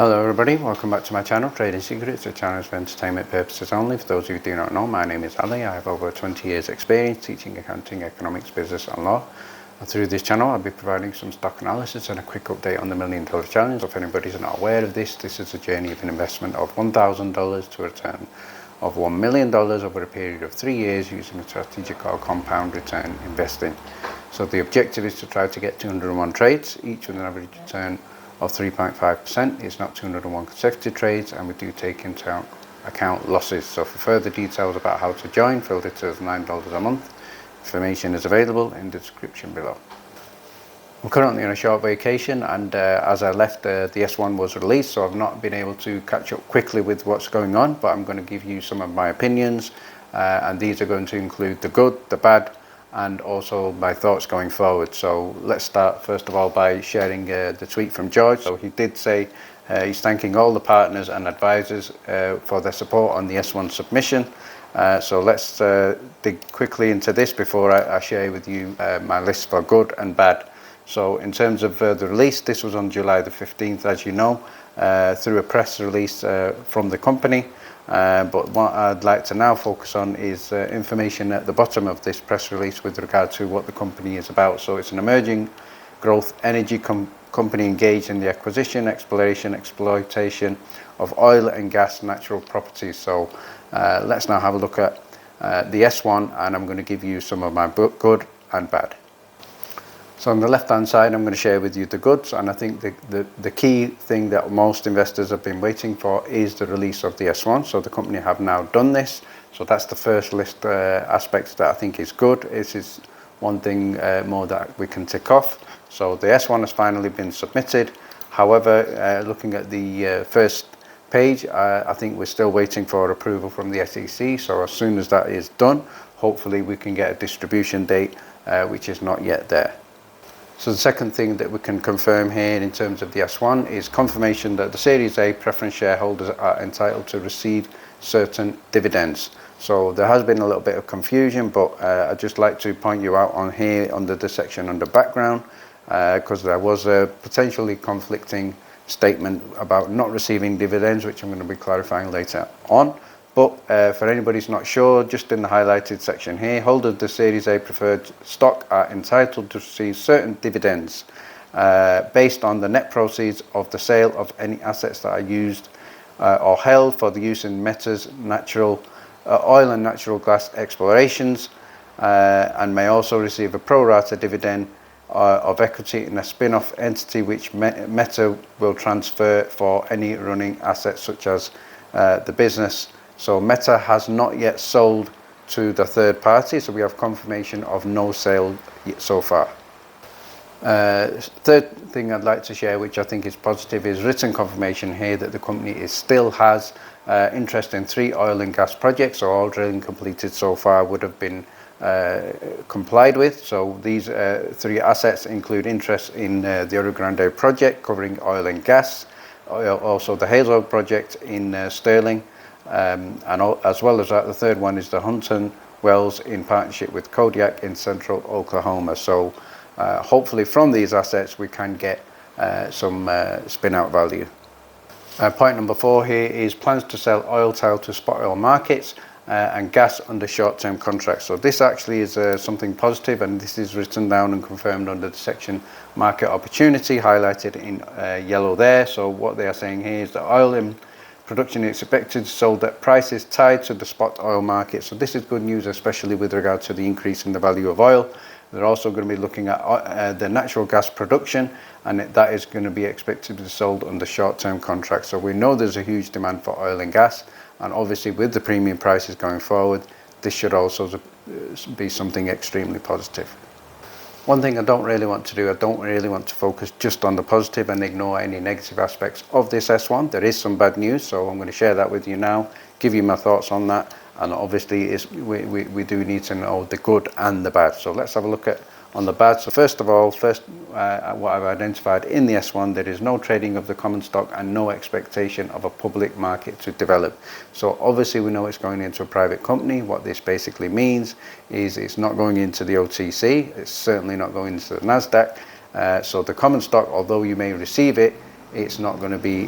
Hello everybody, welcome back to my channel, Trading Secrets. The channel is for entertainment purposes only. For those of you who do not know, my name is Ali. I have over 20 years experience teaching accounting, economics, business and law. And through this channel I'll be providing some stock analysis and a quick update on the $1 Million Challenge. If anybody's not aware of this is a journey of an investment of $1,000 to a return of $1 million over a period of 3 years using a strategic or compound return investing. So the objective is to try to get 201 trades, each with an average return of 3.5%. It's not 201 consecutive trades, and we do take into account losses. So for further details about how to join, filter as $9 a month. Information is available in the description below. I'm currently on a short vacation, and as I left, the S1 was released, so I've not been able to catch up quickly with what's going on, but I'm going to give you some of my opinions, and these are going to include the good, the bad, and also my thoughts going forward. So let's start first of all by sharing the tweet from George. So he did say he's thanking all the partners and advisors for their support on the S1 submission. So let's dig quickly into this before I share with you my list for good and bad. So in terms of the release, this was on July the 15th, as you know, through a press release from the company. But what I'd like to now focus on is information at the bottom of this press release with regard to what the company is about. So it's an emerging growth energy company engaged in the acquisition, exploration, exploitation of oil and gas natural properties. So let's now have a look at the S1, and I'm going to give you some of my good and bad. So on the left hand side I'm going to share with you the goods, and I think the key thing that most investors have been waiting for is the release of the S1. So the company have now done this, so that's the first list aspects that I think is good. This is one thing more that we can tick off. So the S1 has finally been submitted. However, looking at the first page, I think we're still waiting for approval from the SEC. So as soon as that is done, hopefully we can get a distribution date which is not yet there. So the second thing that we can confirm here in terms of the S1 is confirmation that the Series A preference shareholders are entitled to receive certain dividends. So there has been a little bit of confusion, but I'd just like to point you out on here under the section under background, because there was a potentially conflicting statement about not receiving dividends, which I'm going to be clarifying later on. But for anybody who's not sure, just in the highlighted section here, holders of the Series A preferred stock are entitled to receive certain dividends based on the net proceeds of the sale of any assets that are used or held for the use in Meta's natural oil and natural gas explorations, and may also receive a pro rata dividend of equity in a spin-off entity which Meta will transfer for any running assets such as the business. So Meta has not yet sold to the third party, so we have confirmation of no sale so far. Third thing I'd like to share, which I think is positive, is written confirmation here that the company still has interest in 3 oil and gas projects. So all drilling completed so far would have been complied with. So these 3 assets include interest in the Oro Grande project covering oil and gas, also the Hazel project in Sterling, and as well as that, the third one is the Hunton wells in partnership with Kodiak in central Oklahoma. So hopefully from these assets we can get some spin-out value. Point number 4 here is plans to sell oil tail to spot oil markets and gas under short-term contracts. So this actually is something positive, and this is written down and confirmed under the section market opportunity highlighted in yellow there. So what they are saying here is that oil in production is expected to sold at prices tied to the spot oil market. So this is good news, especially with regard to the increase in the value of oil. They're also going to be looking at the natural gas production, and that is going to be expected to be sold under short-term contracts. So we know there's a huge demand for oil and gas, and obviously with the premium prices going forward, this should also be something extremely positive. One thing I don't really want to do, I don't really want to focus just on the positive and ignore any negative aspects of this S1. There is some bad news, so I'm going to share that with you now, give you my thoughts on that, and obviously we do need to know the good and the bad. So let's have a look at on the bad. So first of all, what I've identified in the S1, there is no trading of the common stock and no expectation of a public market to develop. So obviously we know it's going into a private company. What this basically means is it's not going into the OTC, it's certainly not going into the NASDAQ. So the common stock, although you may receive it, it's not going to be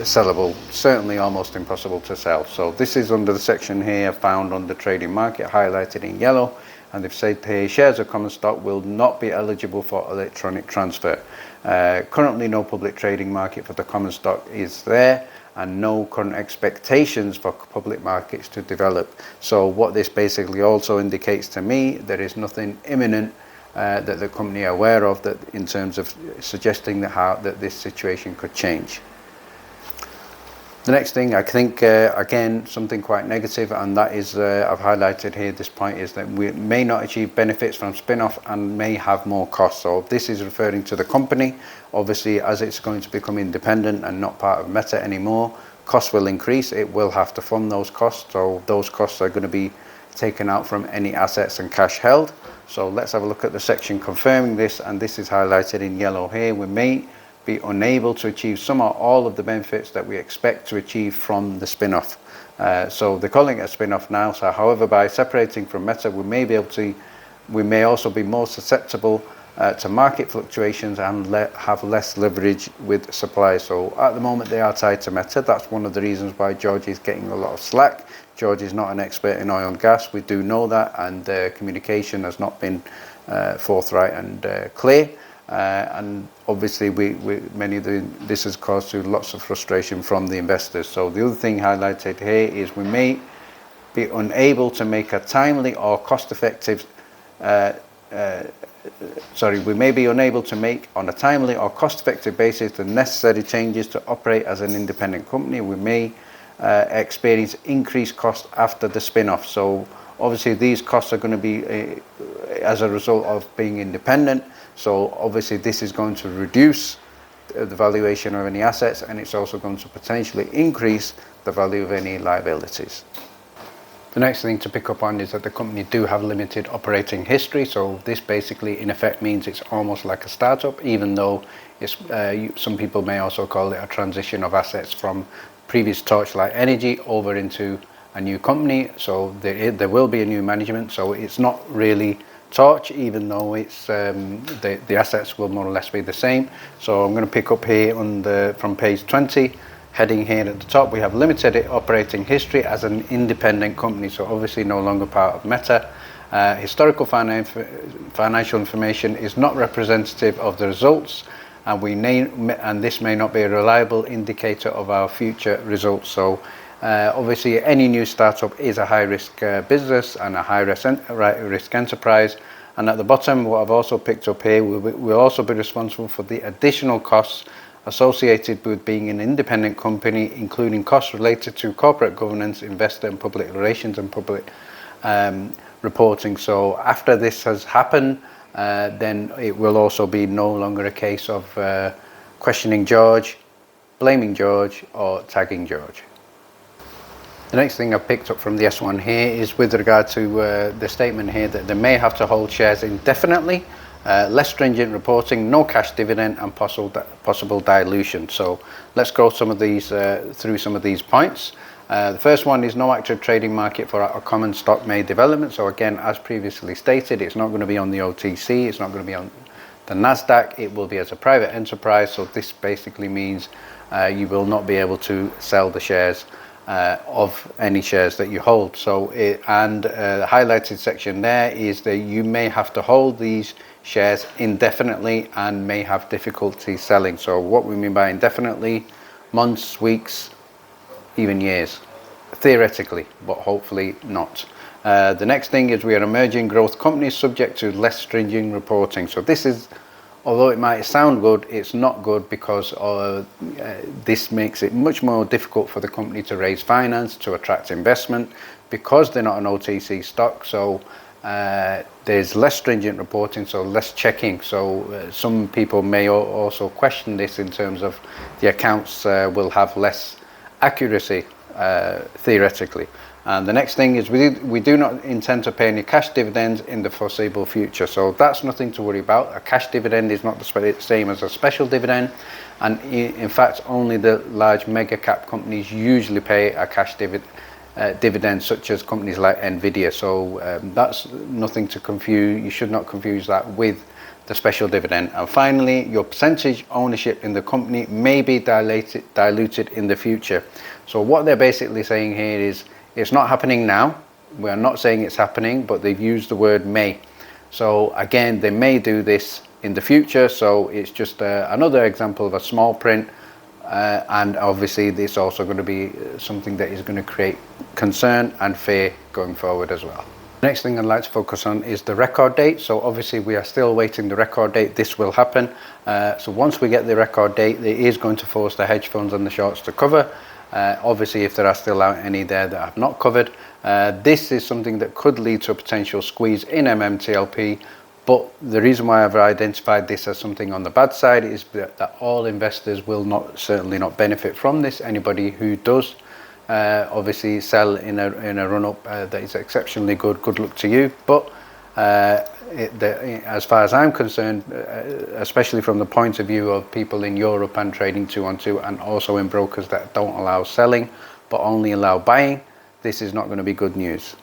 sellable, certainly almost impossible to sell. So this is under the section here found on the trading market, highlighted in yellow, and they've said here shares of common stock will not be eligible for electronic transfer. Currently no public trading market for the common stock is there, and no current expectations for public markets to develop. So what this basically also indicates to me, there is nothing imminent that the company are aware of that in terms of suggesting that this situation could change. The next thing, I think, again, something quite negative, and that is, I've highlighted here, this point is that we may not achieve benefits from spin-off and may have more costs. So this is referring to the company. Obviously, as it's going to become independent and not part of Meta anymore, costs will increase. It will have to fund those costs. So those costs are going to be taken out from any assets and cash held. So let's have a look at the section confirming this, and this is highlighted in yellow here. We may be unable to achieve some or all of the benefits that we expect to achieve from the spin-off. So they're calling it a spin-off now. So however, by separating from Meta, we may also be more susceptible to market fluctuations and have less leverage with supply. So at the moment they are tied to Meta. That's one of the reasons why George is getting a lot of slack. George is not an expert in oil and gas, we do know that, and communication has not been forthright and clear. And obviously this has caused lots of frustration from the investors. So the other thing highlighted here is we may be unable to make a timely or cost-effective we may be unable to make on a timely or cost-effective basis the necessary changes to operate as an independent company. We may experience increased costs after the spin-off. So obviously these costs are going to be as a result of being independent. So obviously this is going to reduce the valuation of any assets, and it's also going to potentially increase the value of any liabilities. The next thing to pick up on is that the company do have limited operating history. So this basically in effect means it's almost like a startup, even though it's, some people may also call it a transition of assets from previous Torchlight Energy over into a new company. So there will be a new management. So it's not really Torch, even though it's the assets will more or less be the same. So I'm going to pick up here from page 20. Heading here at the top, we have limited operating history as an independent company, so obviously no longer part of Meta. Historical financial information is not representative of the results, and this may not be a reliable indicator of our future results. So obviously any new startup is a high-risk business and a high-risk enterprise. And at the bottom, what I've also picked up here, we'll also be responsible for the additional costs associated with being an independent company, including costs related to corporate governance, investor and public relations, and public reporting. So after this has happened, then it will also be no longer a case of questioning George, blaming George, or tagging George. The next thing I've picked up from the S1 here is with regard to the statement here that they may have to hold shares indefinitely, less stringent reporting, no cash dividend, and possible dilution. So let's go through some of these points. The first one is no active trading market for a common stock may development. So again, as previously stated, it's not going to be on the OTC, it's not going to be on the NASDAQ, it will be as a private enterprise. So this basically means you will not be able to sell the shares of any shares that you hold. So the highlighted section there is that you may have to hold these shares indefinitely and may have difficulty selling. So what we mean by indefinitely, months, weeks, even years, theoretically, but hopefully not. The next thing is we are emerging growth companies subject to less stringent reporting. So this is, although it might sound good, it's not good, because this makes it much more difficult for the company to raise finance, to attract investment, because they're not an OTC stock. So there's less stringent reporting, so less checking. So some people may also question this in terms of the accounts will have less accuracy theoretically. And the next thing is we do not intend to pay any cash dividends in the foreseeable future. So that's nothing to worry about. A cash dividend is not the same as a special dividend. And in fact, only the large mega cap companies usually pay a cash dividend, such as companies like Nvidia. So that's nothing to confuse. You should not confuse that with the special dividend. And finally, your percentage ownership in the company may be diluted in the future. So what they're basically saying here is it's not happening now. We're not saying it's happening, but they've used the word may. So again, they may do this in the future. So it's just another example of a small print. And obviously this is also going to be something that is going to create concern and fear going forward as well. Next thing I'd like to focus on is the record date. So obviously we are still waiting the record date. This will happen. So once we get the record date, it is going to force the hedge funds and the shorts to cover. Obviously if there are still any there that have not covered, this is something that could lead to a potential squeeze in MMTLP. But the reason why I've identified this as something on the bad side is that all investors will certainly not benefit from this. Anybody who does obviously sell in a run-up that is exceptionally good luck to you. But as far as I'm concerned, especially from the point of view of people in Europe and trading 2-on-2, and also in brokers that don't allow selling but only allow buying, this is not going to be good news.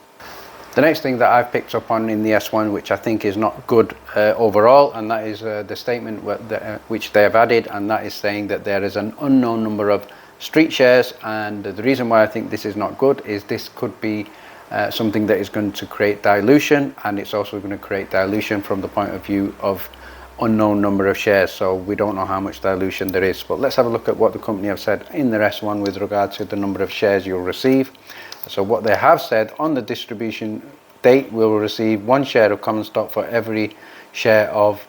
The next thing that I've picked up on in the S1, which I think is not good overall, and that is the statement which they have added, and that is saying that there is an unknown number of street shares. And the reason why I think this is not good is this could be something that is going to create dilution, and it's also going to create dilution from the point of view of unknown number of shares. So we don't know how much dilution there is. But let's have a look at what the company have said in their S1 with regard to the number of shares you'll receive. So what they have said, on the distribution date, we will receive 1 share of common stock for every share of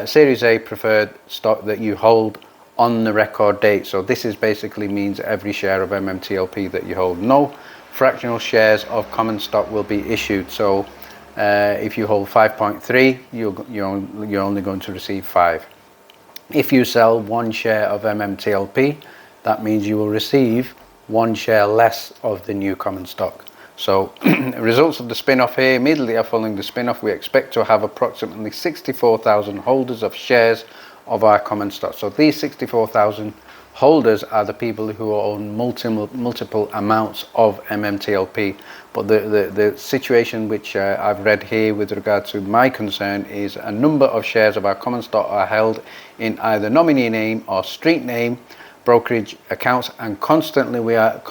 Series A preferred stock that you hold on the record date. So this is basically means every share of MMTLP that you hold. No fractional shares of common stock will be issued. So if you hold 5.3, you're only going to receive 5. If you sell 1 share of MMTLP, that means you will receive 1 share less of the new common stock. So results of the spin-off here: immediately following the spin-off, we expect to have approximately 64,000 holders of shares of our common stock. So these 64,000 holders are the people who own multiple amounts of MMTLP. But the situation which I've read here with regard to my concern is a number of shares of our common stock are held in either nominee name or street name brokerage accounts, and consequently we are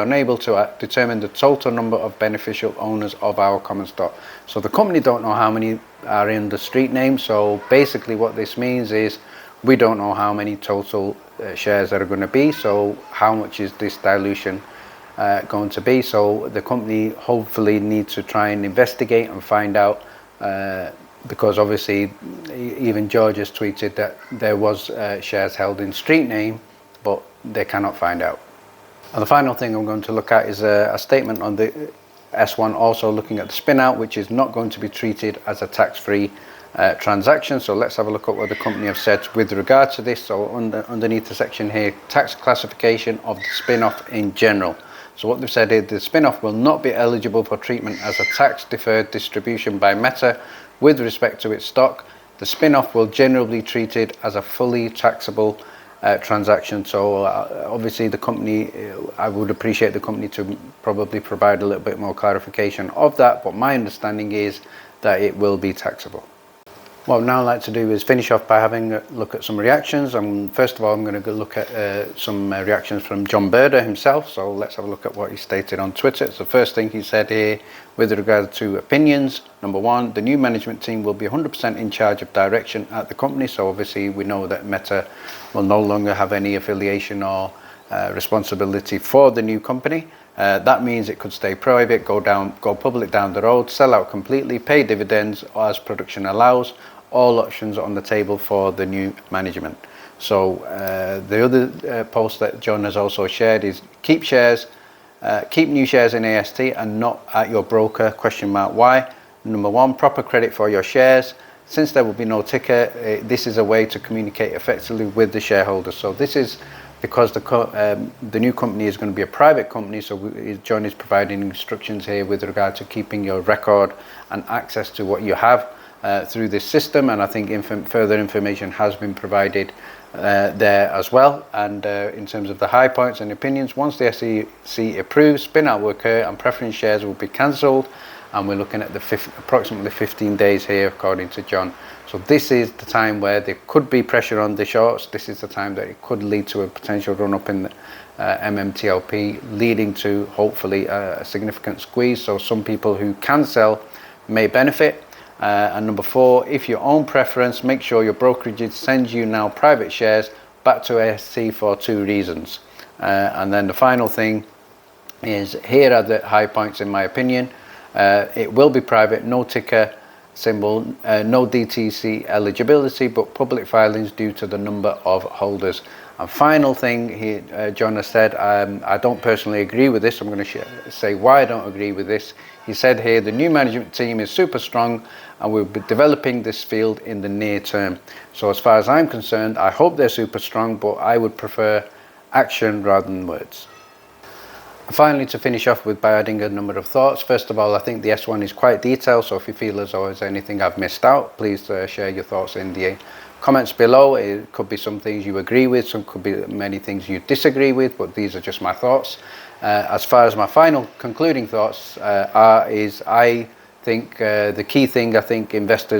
unable to determine the total number of beneficial owners of our common stock. So the company don't know how many are in the street name. So basically what this means is we don't know how many total shares there are going to be. So how much is this dilution going to be? So the company hopefully needs to try and investigate and find out, because obviously even George has tweeted that there was shares held in street name, but they cannot find out. And the final thing I'm going to look at is a statement on the S1, also looking at the spinout, which is not going to be treated as a tax-free transaction. So let's have a look at what the company have said with regard to this. So underneath the section here, tax classification of the spin-off in general. So what they've said is the spin-off will not be eligible for treatment as a tax-deferred distribution by Meta with respect to its stock. The spin-off will generally be treated as a fully taxable transaction. So obviously the company, I would appreciate the company to probably provide a little bit more clarification of that, but my understanding is that it will be taxable. What I'd now like to do is finish off by having a look at some reactions. And first of all, I'm going to look at some reactions from John Berder himself. So let's have a look at what he stated on Twitter. So the first thing he said here with regard to opinions: number one, the new management team will be 100% in charge of direction at the company. So obviously we know that Meta will no longer have any affiliation or responsibility for the new company. That means it could stay private, go public down the road, sell out completely, pay dividends as production allows. All options on the table for the new management. So the other post that John has also shared is keep new shares in AST and not at your broker, ? Why? Number one, proper credit for your shares. Since there will be no ticker, this is a way to communicate effectively with the shareholders. So this is because the new company is going to be a private company. So John is providing instructions here with regard to keeping your record and access to what you have through this system, and I think further information has been provided there as well. And in terms of the high points and opinions, once the SEC approves, spin out will occur and preference shares will be cancelled and we're looking at the approximately 15 days here according to John. So this is the time where there could be pressure on the shorts. This is the time that it could lead to a potential run up in the MMTLP, leading to hopefully a significant squeeze. So some people who can sell may benefit. And number 4, if your own preference, make sure your brokerage sends you now private shares back to AST for 2 reasons. And then the final thing is, here are the high points in my opinion. It will be private, no ticker symbol, no DTC eligibility, but public filings due to the number of holders. And final thing here, John has said, I don't personally agree with this. I'm going to say why I don't agree with this. He said here, the new management team is super strong and we'll be developing this field in the near term. So as far as I'm concerned, I hope they're super strong, but I would prefer action rather than words. And finally, to finish off with by adding a number of thoughts. First of all, I think the S1 is quite detailed, so if you feel as though there's anything I've missed out, please share your thoughts in the comments below. It could be some things you agree with, some could be many things you disagree with, but these are just my thoughts. As far as my final concluding thoughts is, I think the key thing I think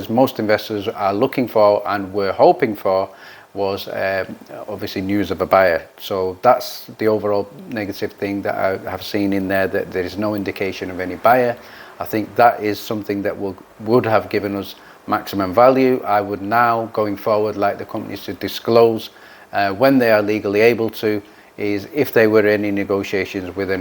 most investors are looking for and were hoping for was obviously news of a buyer. So that's the overall negative thing that I have seen in there, that there is no indication of any buyer. I think that is something that would have given us maximum value. I would now, going forward, like the companies to disclose when they are legally able to, is if they were in any negotiations with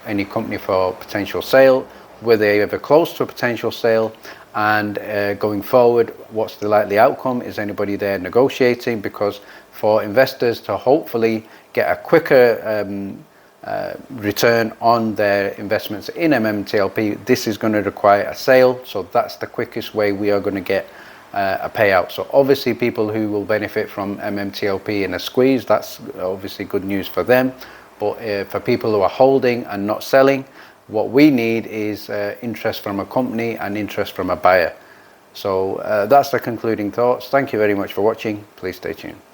any company for potential sale, were they ever close to a potential sale, and going forward, what's the likely outcome? Is anybody there negotiating? Because for investors to hopefully get a quicker return on their investments in MMTLP, this is going to require a sale. So that's the quickest way we are going to get a payout. So obviously people who will benefit from MMTLP in a squeeze, that's obviously good news for them. But for people who are holding and not selling, what we need is interest from a company and interest from a buyer. So that's the concluding thoughts. Thank you very much for watching. Please stay tuned.